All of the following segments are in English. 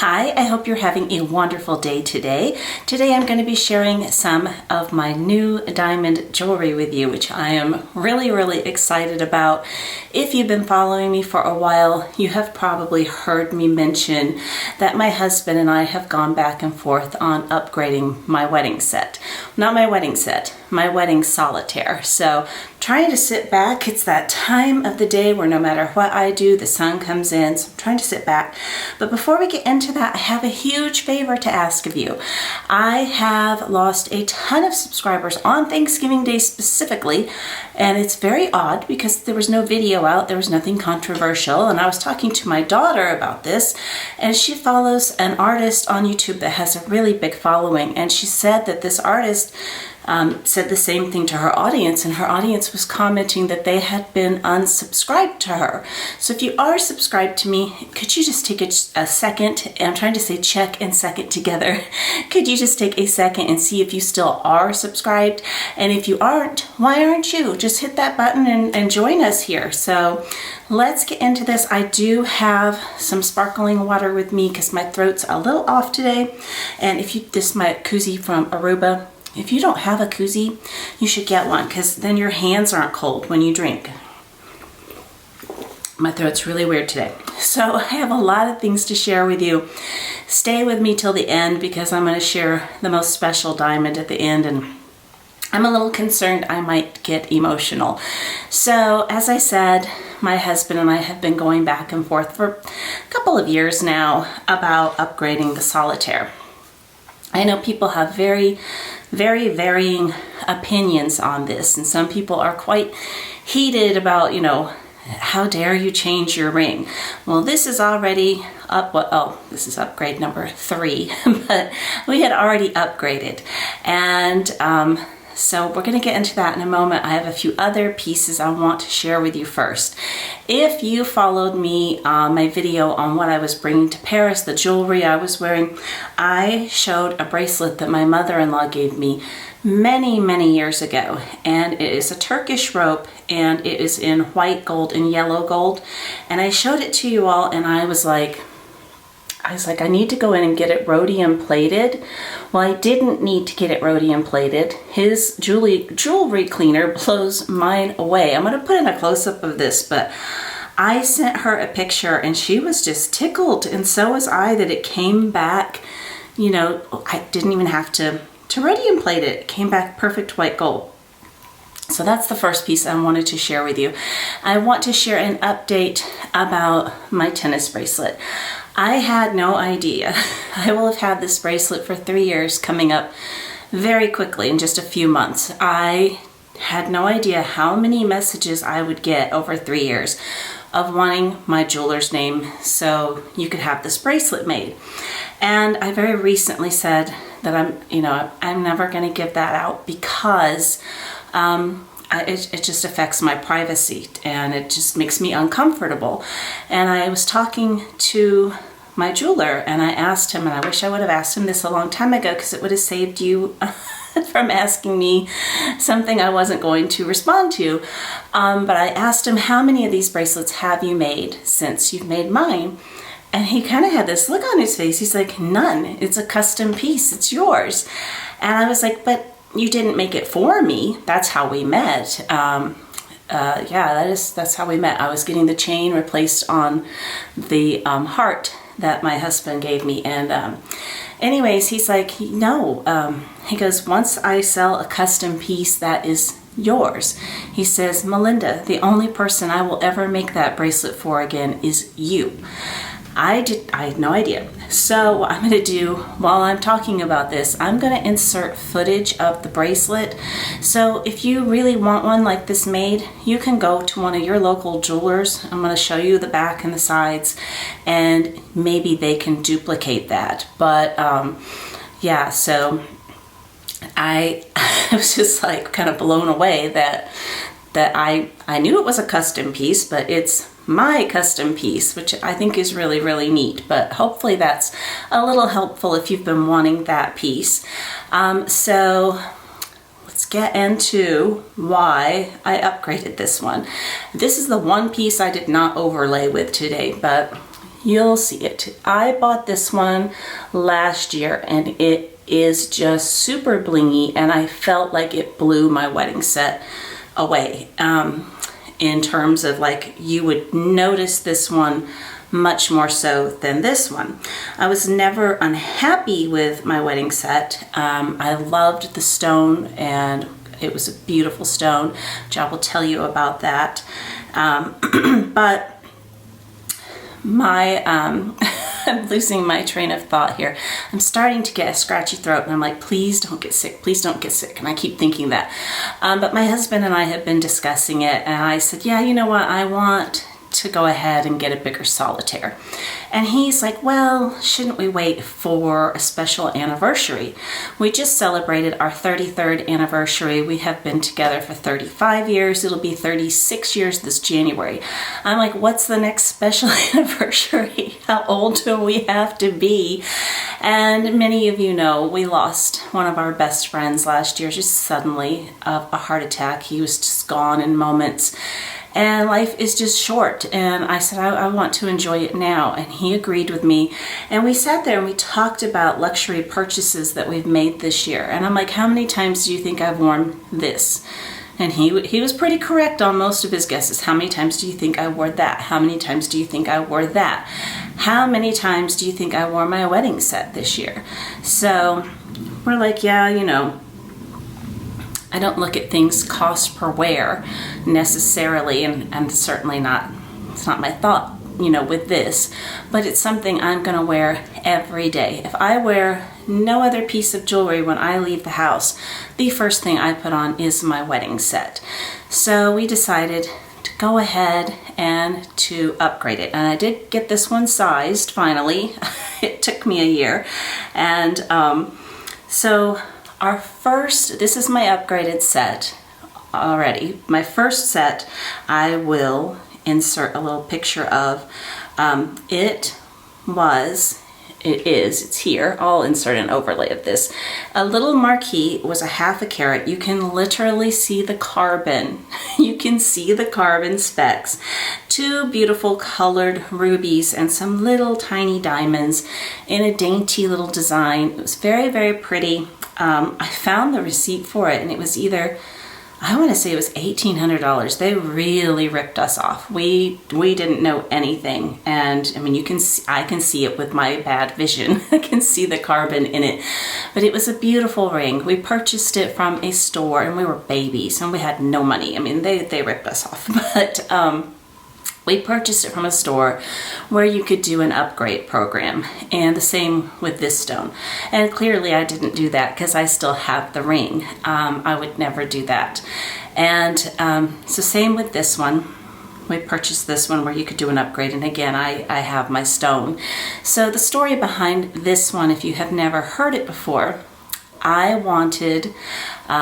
Hi, I hope you're having a wonderful day today. Today I'm going to be sharing some of my new diamond jewelry with you, which I am really excited about. If you've been following me for a while, you have probably heard me mention that my husband and I have gone back and forth on upgrading my wedding set. Not my wedding set, my wedding solitaire. So trying to sit back. It's that time of the day where no matter what I do, the sun comes in. So I'm trying to sit back. But before we get into that, I have a huge favor to ask of you. I have lost a ton of subscribers on Thanksgiving Day specifically, and it's very odd because there was no video out, there was nothing controversial, and I was talking to my daughter about this, and she follows an artist on YouTube that has a really big following, and she said that this artist said the same thing to her audience, and her audience was commenting that they had been unsubscribed to her. So if you are subscribed to me, could you just take a second, I'm trying to say check and second together, could you just take a second and see if you still are subscribed? And if you aren't, why aren't you? Just hit that button and join us here. So let's get into this. I do have some sparkling water with me because my throat's a little off today. And this is my koozie from Aruba. If you don't have a koozie, you should get one because then your hands aren't cold when you drink. My throat's really weird today. So I have a lot of things to share with you. Stay with me till the end because I'm going to share the most special diamond at the end, and I'm a little concerned I might get emotional. So as I said, my husband and I have been going back and forth for a couple of years now about upgrading the solitaire. I know people have very varying opinions on this, and some people are quite heated about, how dare you change your ring? Well, this is already this is upgrade number 3, but we had already upgraded, and so we're going to get into that in a moment. I have a few other pieces I want to share with you first. If you followed me my video on what I was bringing to Paris, the jewelry I was wearing, I showed a bracelet that my mother-in-law gave me many years ago, and it is a Turkish rope, and it is in white gold and yellow gold, and I showed it to you all, and I was like, I need to go in and get it rhodium plated. Well, I didn't need to get it rhodium plated. His jewelry cleaner blows mine away. I'm going to put in a close-up of this, but I sent her a picture and she was just tickled, and so was I that it came back, I didn't even have to rhodium plate it. It came back perfect white gold. So that's the first piece I wanted to share with you. I want to share an update about my tennis bracelet. I had no idea. I will have had this bracelet for 3 years, coming up very quickly in just a few months. I had no idea how many messages I would get over 3 years of wanting my jeweler's name so you could have this bracelet made. And I very recently said that I'm never going to give that out because it just affects my privacy, and it just makes me uncomfortable. And I was talking to my jeweler, and I asked him, and I wish I would have asked him this a long time ago because it would have saved you from asking me something I wasn't going to respond to. But I asked him, how many of these bracelets have you made since you've made mine? And he kind of had this look on his face. He's like, none. It's a custom piece. It's yours. And I was like, but you didn't make it for me. That's how we met. That's how we met. I was getting the chain replaced on the heart that my husband gave me. And anyways, he's like, no. He goes, once I sell a custom piece that is yours, he says, Melinda, the only person I will ever make that bracelet for again is you. I had no idea. So what I'm going to do while I'm talking about this, I'm going to insert footage of the bracelet. So if you really want one like this made, you can go to one of your local jewelers. I'm going to show you the back and the sides, and maybe they can duplicate that. But yeah, so I was just like kind of blown away that I knew it was a custom piece, but it's my custom piece, which I think is really neat. But hopefully that's a little helpful if you've been wanting that piece. So let's get into why I upgraded this one. This is the one piece I did not overlay with today, but you'll see it. I bought this one last year and it is just super blingy, and I felt like it blew my wedding set away. In terms of like, you would notice this one much more so than this one. I was never unhappy with my wedding set. I loved the stone, and it was a beautiful stone, which I will tell you about that. But my, I'm losing my train of thought here. I'm starting to get a scratchy throat, and I'm like, please don't get sick, please don't get sick. And I keep thinking that. But my husband and I have been discussing it, and I said, yeah, you know what, I want to go ahead and get a bigger solitaire. And he's like, well, shouldn't we wait for a special anniversary? We just celebrated our 33rd anniversary. We have been together for 35 years. It'll be 36 years this January. I'm like, what's the next special anniversary? How old do we have to be? And many of you know we lost one of our best friends last year, just suddenly, of a heart attack. He was just gone in moments. And life is just short. And I said, I want to enjoy it now. And he agreed with me. And we sat there and we talked about luxury purchases that we've made this year. And I'm like, how many times do you think I've worn this? And he was pretty correct on most of his guesses. How many times do you think I wore that? How many times do you think I wore that? How many times do you think I wore my wedding set this year? So we're like, yeah, you know, I don't look at things cost per wear necessarily, and certainly not, it's not my thought, you know, with this, but it's something I'm going to wear every day. If I wear no other piece of jewelry when I leave the house, the first thing I put on is my wedding set. So we decided to go ahead and to upgrade it. And I did get this one sized finally. It took me a year. And so our first, this is my upgraded set already. My first set, I will insert a little picture of. It's here. I'll insert an overlay of this. A little marquee was a half a carat. You can literally see the carbon. You can see the carbon specks. 2 beautiful colored rubies and some little tiny diamonds in a dainty little design. It was very, very pretty. I found the receipt for it, and it was either, I want to say it was $1,800. They really ripped us off. We didn't know anything, and I mean, I can see it with my bad vision. I can see the carbon in it, but it was a beautiful ring. We purchased it from a store, and we were babies, and we had no money. I mean, they ripped us off, but we purchased it from a store where you could do an upgrade program, and the same with this stone. And clearly I didn't do that because I still have the ring. I would never do that. And so same with this one. We purchased this one where you could do an upgrade, and again, I have my stone. So the story behind this one, if you have never heard it before, I wanted, for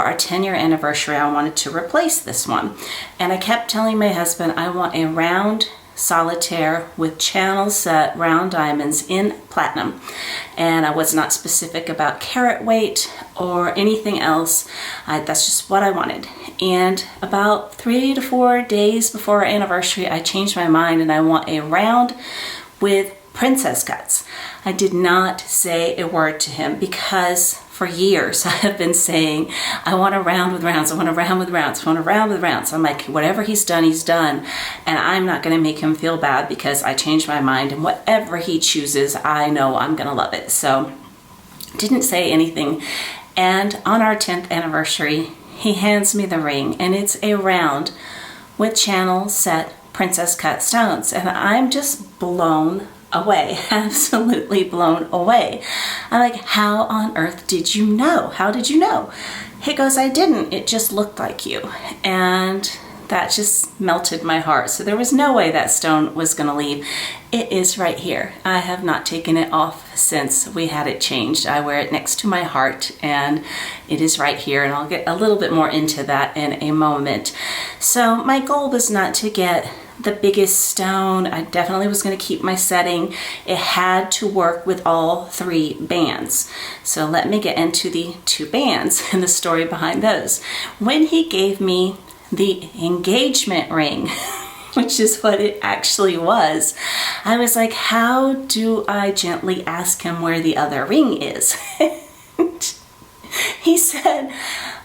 our 10-year anniversary, I wanted to replace this one. And I kept telling my husband, I want a round solitaire with channel set round diamonds in platinum. And I was not specific about carat weight or anything else. That's just what I wanted. And about 3 to 4 days before our anniversary, I changed my mind, and I want a round with princess cuts. I did not say a word to him because for years I have been saying, I want a round with rounds, I want a round with rounds, I want a round with rounds. I'm like, whatever he's done, he's done. And I'm not going to make him feel bad because I changed my mind, and whatever he chooses, I know I'm going to love it. So didn't say anything. And on our 10th anniversary, he hands me the ring, and it's a round with channel set princess cut stones. And I'm just blown away, absolutely blown away. I'm like, how on earth did you know? How did you know? He goes, I didn't, it just looked like you. And that just melted my heart. So there was no way that stone was gonna leave. It is right here. I have not taken it off since we had it changed. I wear it next to my heart, and it is right here, and I'll get a little bit more into that in a moment. So my goal was not to get the biggest stone. I definitely was going to keep my setting. It had to work with all 3 bands. So let me get into the 2 bands and the story behind those. When he gave me the engagement ring, which is what it actually was. I was like, how do I gently ask him where the other ring is? He said,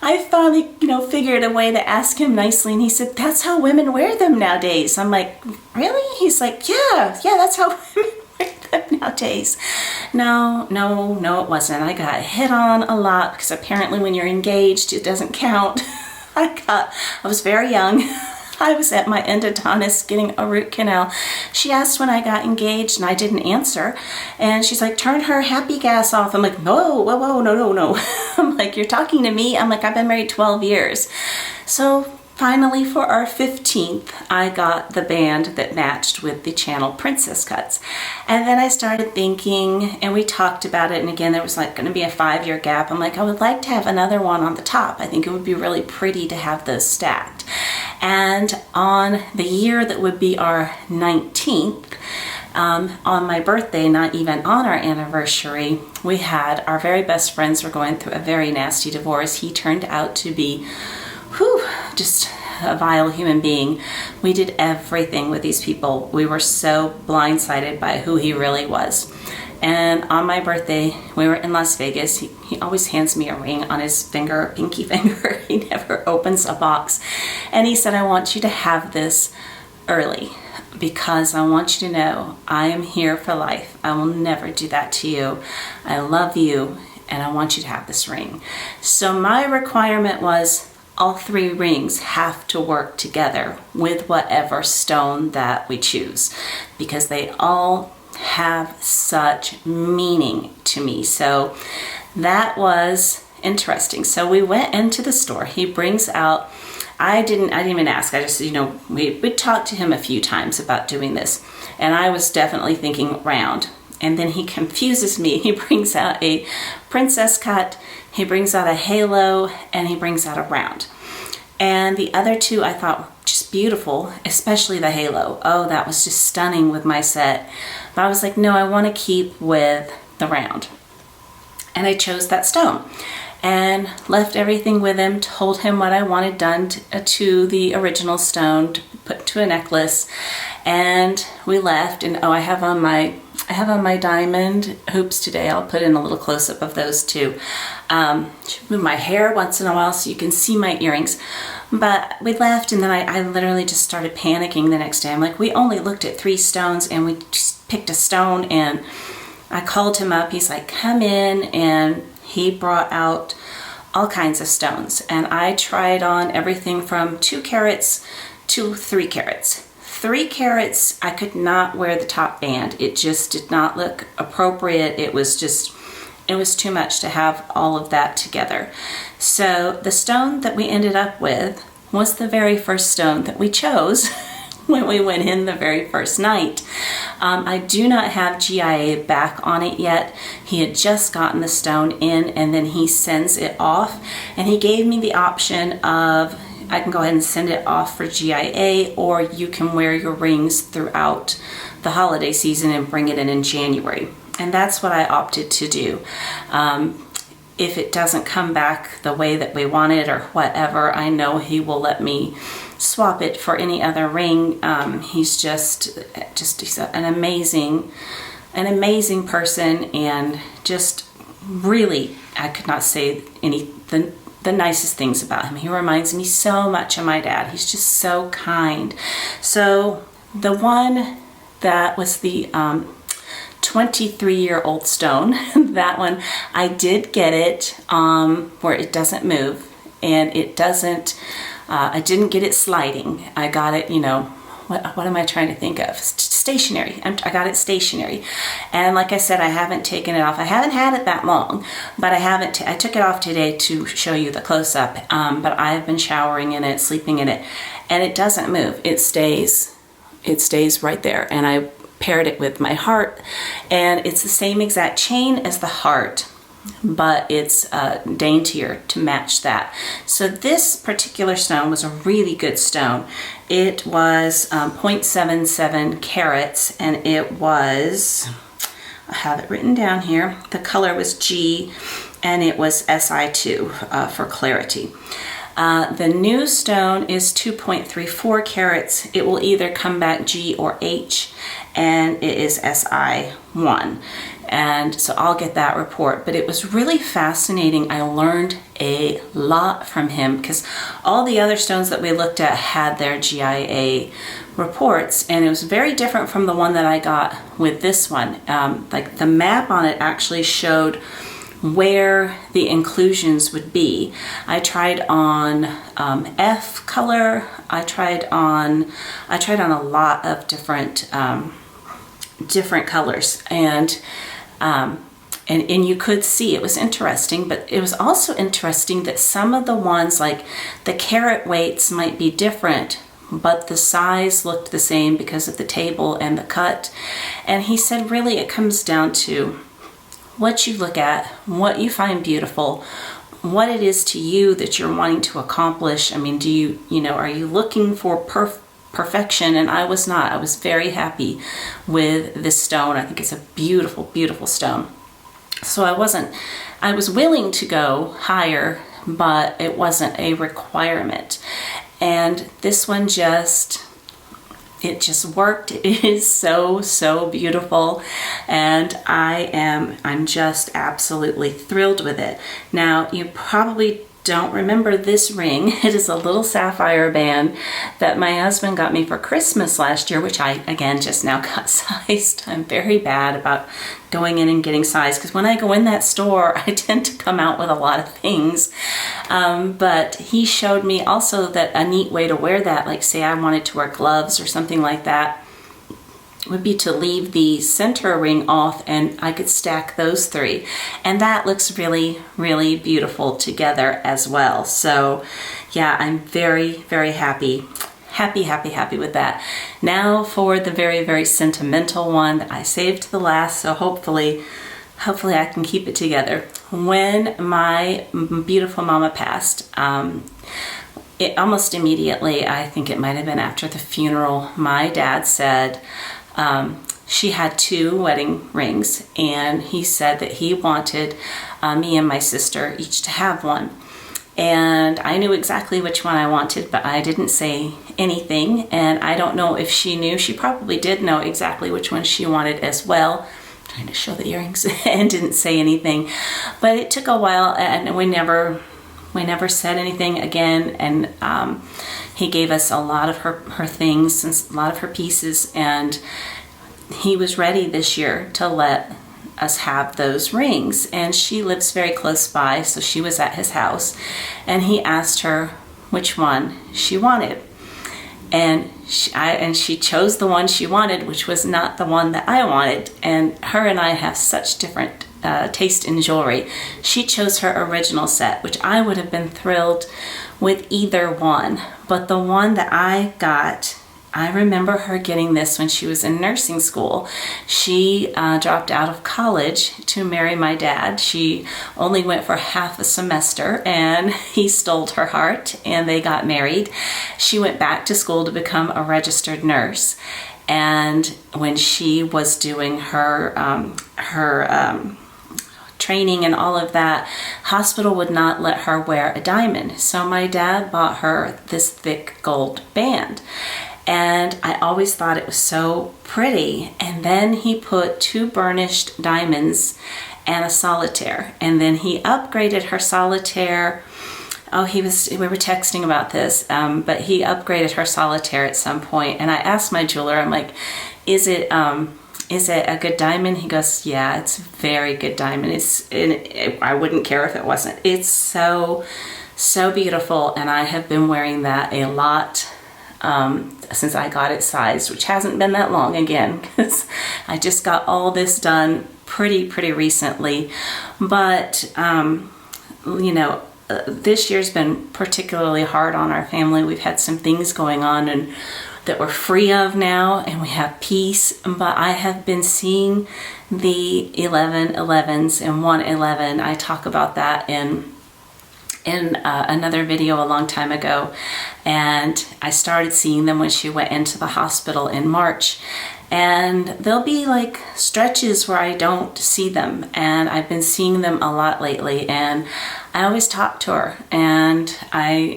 I finally, figured a way to ask him nicely, and he said, that's how women wear them nowadays. I'm like, really? He's like, yeah, that's how women wear them nowadays. No, it wasn't. I got hit on a lot because apparently when you're engaged, it doesn't count. I was very young. I was at my endodontist getting a root canal. She asked when I got engaged and I didn't answer. And she's like, turn her happy gas off. I'm like, no, whoa, no. I'm like, you're talking to me? I'm like, I've been married 12 years. So finally for our 15th, I got the band that matched with the channel princess cuts. And then I started thinking, and we talked about it, and again, there was like going to be a 5-year gap. I'm like, I would like to have another one on the top. I think it would be really pretty to have those stacked. And on the year that would be our 19th, on my birthday, not even on our anniversary, we had our very best friends were going through a very nasty divorce. He turned out to be just a vile human being. We did everything with these people. We were so blindsided by who he really was. And on my birthday, we were in Las Vegas. He always hands me a ring on his finger, pinky finger. He never opens a box. And he said, I want you to have this early because I want you to know I am here for life. I will never do that to you. I love you and I want you to have this ring. So my requirement was all 3 rings have to work together with whatever stone that we choose because they all have such meaning to me. So that was interesting. So we went into the store. He brings out, I didn't even ask. I just, we talked to him a few times about doing this, and I was definitely thinking round. And then he confuses me. He brings out a princess cut, he brings out a halo, and he brings out a round. And the other 2 I thought were just beautiful, especially the halo. Oh, that was just stunning with my set. But I was like, no, I want to keep with the round. And I chose that stone and left everything with him, told him what I wanted done to the original stone to put to a necklace. And we left, and I have on my diamond hoops today. I'll put in a little close-up of those too. Move my hair once in a while so you can see my earrings. But we left, and then I literally just started panicking the next day. I'm like, we only looked at 3 stones, and we just picked a stone, and I called him up. He's like, come in, and he brought out all kinds of stones. And I tried on everything from 2 carats to 3 carats. 3 carats, I could not wear the top band. It just did not look appropriate. It was too much to have all of that together. So the stone that we ended up with was the very first stone that we chose when we went in the very first night. I do not have GIA back on it yet. He had just gotten the stone in, and then he sends it off, and he gave me the option of I can go ahead and send it off for GIA, or you can wear your rings throughout the holiday season and bring it in January. And that's what I opted to do. If it doesn't come back the way that we want it or whatever, I know he will let me swap it for any other ring. He's he's an amazing person, and just really, I could not say the nicest things about him. He reminds me so much of my dad. He's just so kind. So the one that was the 23-year-old stone, that one, I did get it where it doesn't move, and it doesn't, I didn't get it sliding. I got it, what am I trying to think of? Stationary. I got it stationary. And like I said, I haven't taken it off. I haven't had it that long, but I took it off today to show you the close-up, but I've been showering in it, sleeping in it, and it doesn't move. It stays right there. And I paired it with my heart, and it's the same exact chain as the heart, but it's daintier to match that. So this particular stone was a really good stone. It was 0.77 carats, and it was, I have it written down here, the color was G, and it was SI2 for clarity. The new stone is 2.34 carats. It will either come back G or H, and it is SI1. And so I'll get that report. But it was really fascinating. I learned a lot from him because all the other stones that we looked at had their GIA reports, and it was very different from the one that I got with this one. Like the map on it actually showed where the inclusions would be. I tried on F color. I tried on a lot of different colors, and you could see it was interesting. But it was also interesting that some of the ones, like the carat weights, might be different, but the size looked the same because of the table and the cut. And he said really it comes down to what you look at, what you find beautiful, what it is to you that you're wanting to accomplish. I mean, are you looking for perfection? And I was not. I was very happy with this stone. I think it's a beautiful, beautiful stone. So I was willing to go higher, but it wasn't a requirement. And this one it just worked. It is so, so beautiful. And I'm just absolutely thrilled with it. Now, you probably don't remember this ring. It is a little sapphire band that my husband got me for Christmas last year, which I, again, just now got sized. I'm very bad about going in and getting sized because when I go in that store, I tend to come out with a lot of things. But he showed me also that a neat way to wear that, like say I wanted to wear gloves or something like that, would be to leave the center ring off, and I could stack those three. And that looks really, really beautiful together as well. So yeah, I'm very, very happy with that. Now for the very, very sentimental one that I saved to the last, so hopefully I can keep it together. When my beautiful mama passed, it almost immediately, I think it might have been after the funeral, my dad said, she had 2 wedding rings, and he said that he wanted me and my sister each to have one. And I knew exactly which one I wanted, but I didn't say anything. And I don't know if she knew. She probably did know exactly which one she wanted as well. I'm trying to show the earrings and didn't say anything. But it took a while, and we never said anything again. And he gave us a lot of her things and a lot of her pieces, and he was ready this year to let us have those rings. And she lives very close by, so she was at his house, and he asked her which one she wanted, and she chose the one she wanted, which was not the one that I wanted. And her and I have such different taste in jewelry. She chose her original set, which I would have been thrilled with either one, but the one that I got, I remember her getting this when she was in nursing school. She dropped out of college to marry my dad. She only went for half a semester, and he stole her heart, and they got married. She went back to school to become a registered nurse, and when she was doing her training and all of that, hospital would not let her wear a diamond. So my dad bought her this thick gold band. And I always thought it was so pretty. And then he put 2 burnished diamonds and a solitaire. And then he upgraded her solitaire. We were texting about this, but he upgraded her solitaire at some point. And I asked my jeweler, I'm like, is it a good diamond? He goes, yeah, it's a very good diamond. I wouldn't care if it wasn't. It's so, so beautiful. And I have been wearing that a lot since I got it sized, which hasn't been that long again, because I just got all this done pretty recently. But, this year's been particularly hard on our family. We've had some things going on and that we're free of now, and we have peace. But I have been seeing the 1111s and 111. I talk about that in another video a long time ago, and I started seeing them when she went into the hospital in March. And there'll be like stretches where I don't see them, and I've been seeing them a lot lately, and I always talk to her, and I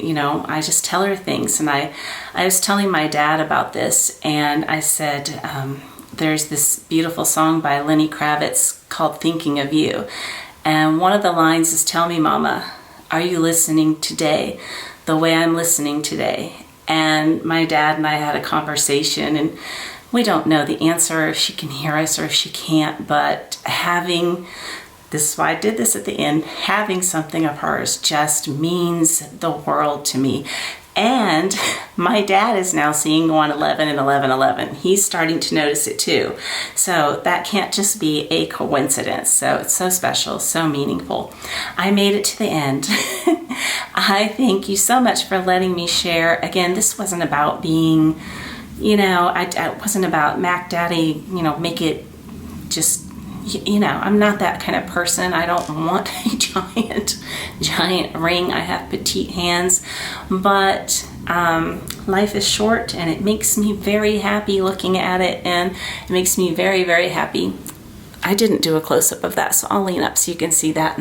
just tell her things. And I was telling my dad about this, and I said, there's this beautiful song by Lenny Kravitz called Thinking of You. And one of the lines is, "Tell me, Mama, are you listening today the way I'm listening today?" And my dad and I had a conversation, and we don't know the answer, if she can hear us or if she can't, but this is why I did this at the end, having something of hers just means the world to me. And my dad is now seeing 111 and 1111. He's starting to notice it too. So that can't just be a coincidence. So it's so special, so meaningful. I made it to the end. I thank you so much for letting me share. Again, this wasn't about being, it wasn't about Mac Daddy, make it just, I'm not that kind of person. I don't want a giant ring. I have petite hands, but life is short, and it makes me very happy looking at it, and it makes me very, very happy. I didn't do a close-up of that, so I'll lean up so you can see that,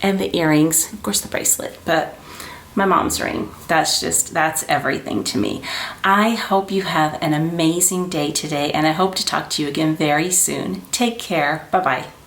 and the earrings, of course the bracelet, but my mom's ring. That's everything to me. I hope you have an amazing day today, and I hope to talk to you again very soon. Take care. Bye-bye.